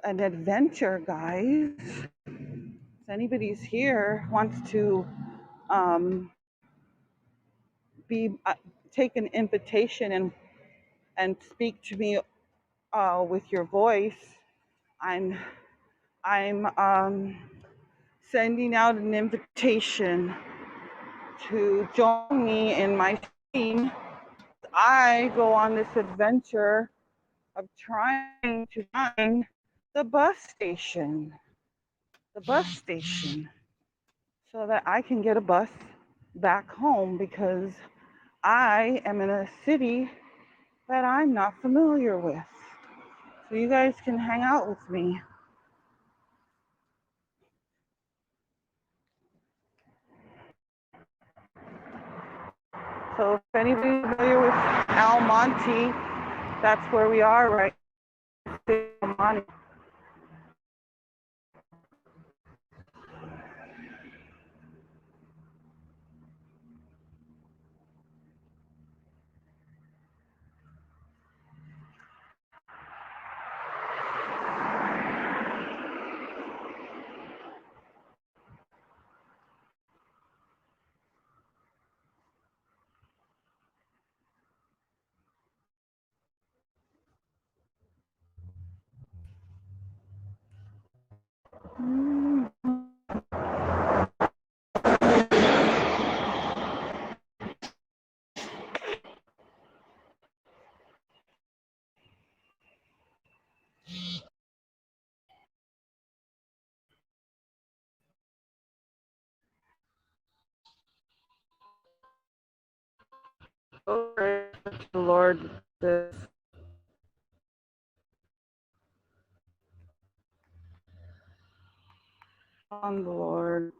an adventure, guys. If anybody's here, wants to um, be take an invitation and speak to me with your voice, I'm sending out an invitation to join me in my stream. I go on this adventure of trying to find the bus station, so that I can get a bus back home because I am in a city that I'm not familiar with. So you guys can hang out with me. So if anybody's familiar with Almonte, that's where we are right now. Almonte. The Lord, this on the Lord.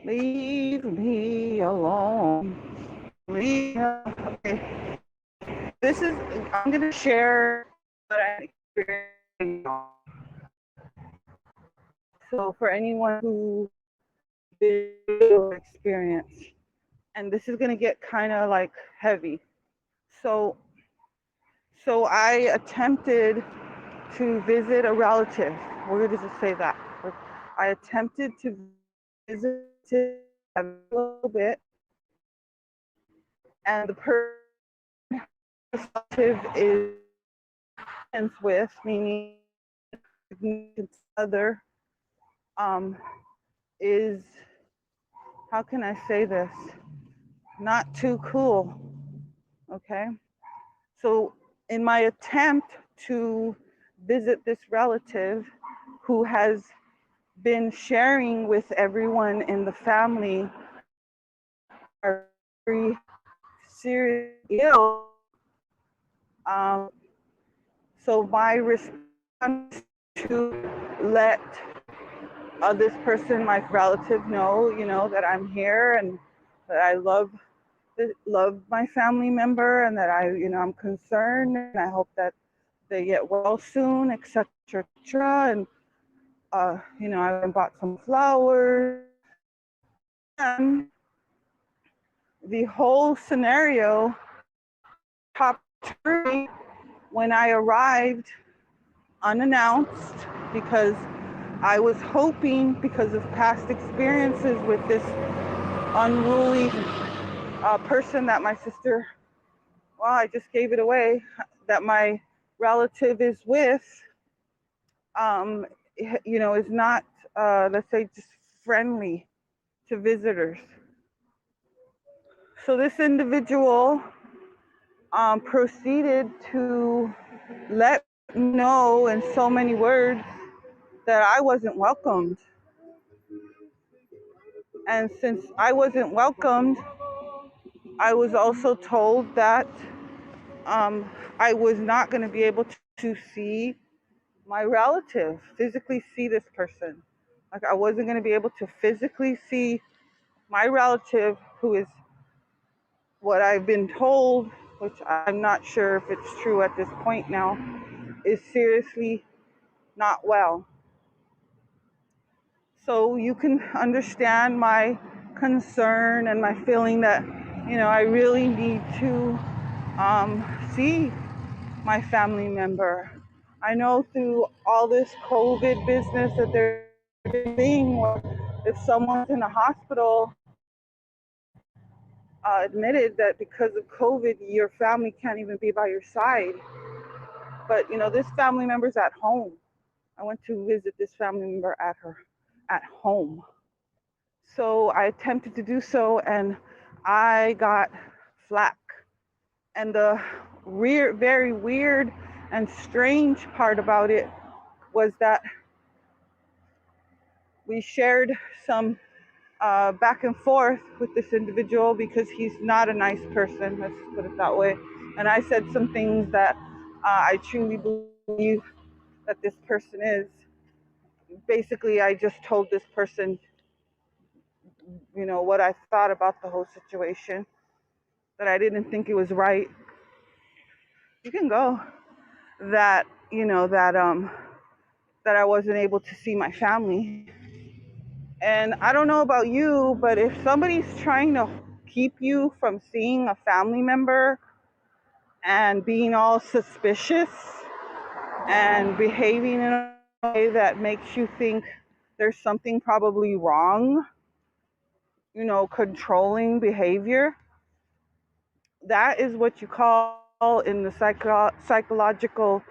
Leave me alone. Okay. This is, I'm going to share what I experienced. So for anyone who did experience, and this is going to get kind of like heavy. So I attempted to visit a relative. We're going to just say that. I attempted to visit a little bit, and the person relative is with, meaning other, is, how can I say this? Not too cool. Okay. So in my attempt to visit this relative who has been sharing with everyone in the family are very serious ill, so my response to let this person, my relative, know, that I'm here and that I love my family member and that I'm concerned and I hope that they get well soon, etc., etc. And I bought some flowers. And the whole scenario popped through when I arrived unannounced, because I was hoping, because of past experiences with this unruly person that my sister, well, I just gave it away, that my relative is with, is not, let's say, just friendly to visitors. So this individual proceeded to let me know in so many words that I wasn't welcomed. And since I wasn't welcomed, I was also told that I was not going to be able to see my relative, physically see this person. Like, I wasn't going to be able to physically see my relative, who is, what I've been told, which I'm not sure if it's true at this point now, is seriously not well. So you can understand my concern and my feeling that, I really need to see my family member. I know through all this COVID business that they're doing, if someone's in a hospital, admitted that because of COVID, your family can't even be by your side. But this family member's at home. I went to visit this family member at home. So I attempted to do so, and I got flack. And the very weird and strange part about it was that we shared some back and forth with this individual because he's not a nice person, let's put it that way. And I said some things that I truly believe that this person is. Basically, I just told this person, what I thought about the whole situation, that I didn't think it was right. You can go. That, that I wasn't able to see my family. And I don't know about you, but if somebody's trying to keep you from seeing a family member and being all suspicious and behaving in a way that makes you think there's something probably wrong, controlling behavior, that is what you call in the psychological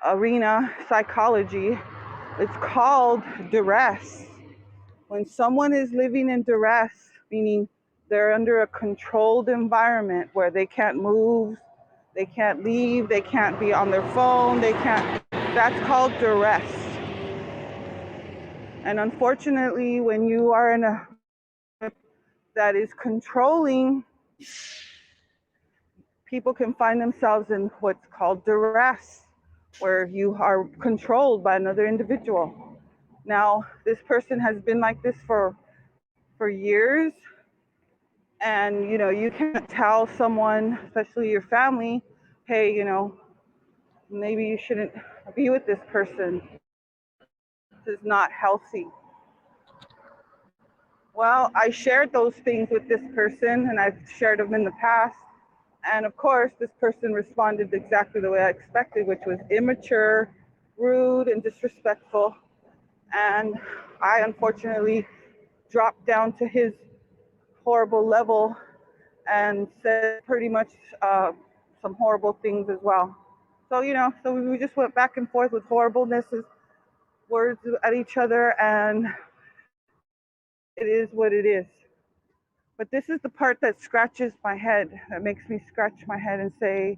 arena, psychology, it's called duress. When someone is living in duress, meaning they're under a controlled environment where they can't move, they can't leave, they can't be on their phone, that's called duress. And unfortunately, when you are in a that is controlling, people can find themselves in what's called duress, where you are controlled by another individual. Now, this person has been like this for years, and you can't tell someone, especially your family, hey, maybe you shouldn't be with this person. This is not healthy. Well, I shared those things with this person, and I've shared them in the past. And of course, this person responded exactly the way I expected, which was immature, rude, and disrespectful. And I unfortunately dropped down to his horrible level and said pretty much some horrible things as well. So, so we just went back and forth with horribleness, words at each other, and it is what it is. But this is the part that scratches my head, that makes me scratch my head and say,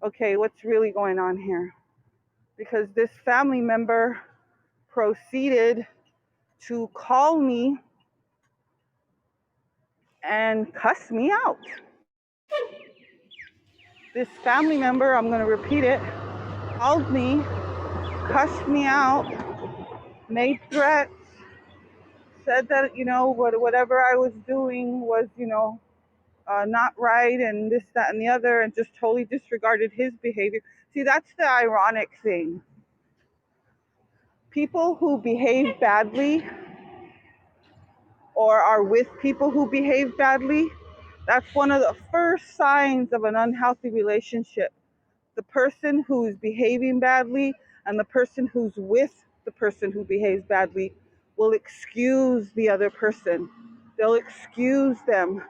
okay, what's really going on here? Because this family member proceeded to call me and cuss me out. This family member, I'm going to repeat it, called me, cussed me out, made threats, said that, whatever I was doing was, not right, and this, that, and the other, and just totally disregarded his behavior. See, that's the ironic thing. People who behave badly or are with people who behave badly, that's one of the first signs of an unhealthy relationship. The person who is behaving badly and the person who's with the person who behaves badly will excuse the other person. They'll excuse them.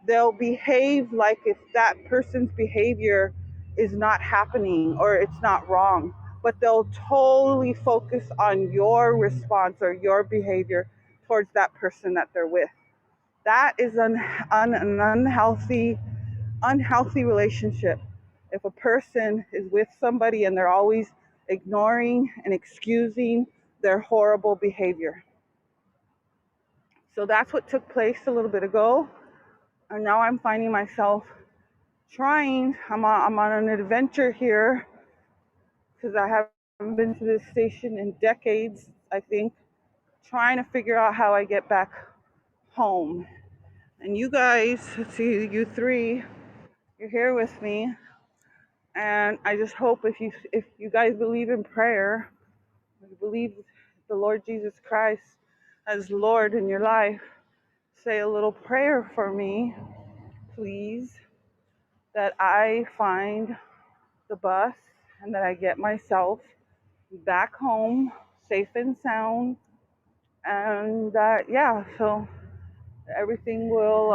They'll behave like if that person's behavior is not happening or it's not wrong, but they'll totally focus on your response or your behavior towards that person that they're with. That is an unhealthy relationship. If a person is with somebody and they're always ignoring and excusing their horrible behavior. So that's what took place a little bit ago. And now I'm finding myself I'm on an adventure here because I haven't been to this station in decades, I think, trying to figure out how I get back home. And you guys, let's see, you three, you're here with me. And I just hope if you guys believe in prayer, you believe the Lord Jesus Christ as Lord in your life, say a little prayer for me, please, that I find the bus and that I get myself back home safe and sound, and that, yeah, so everything will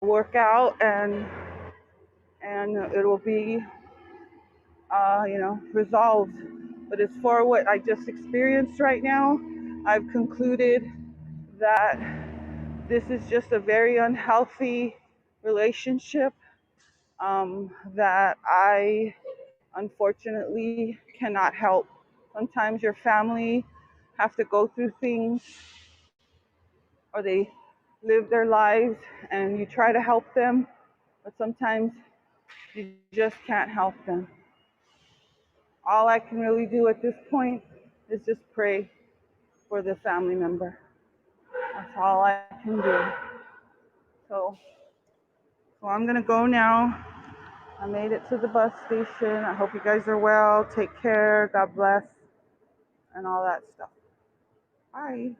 work out, and it will be resolved. But as for what I just experienced right now, I've concluded that this is just a very unhealthy relationship, that I unfortunately cannot help. Sometimes your family have to go through things, or they live their lives and you try to help them, but sometimes you just can't help them. All I can really do at this point is just pray for the family member. That's all I can do. So, I'm gonna go now. I made it to the bus station. I hope you guys are well. Take care. God bless. And all that stuff. Bye.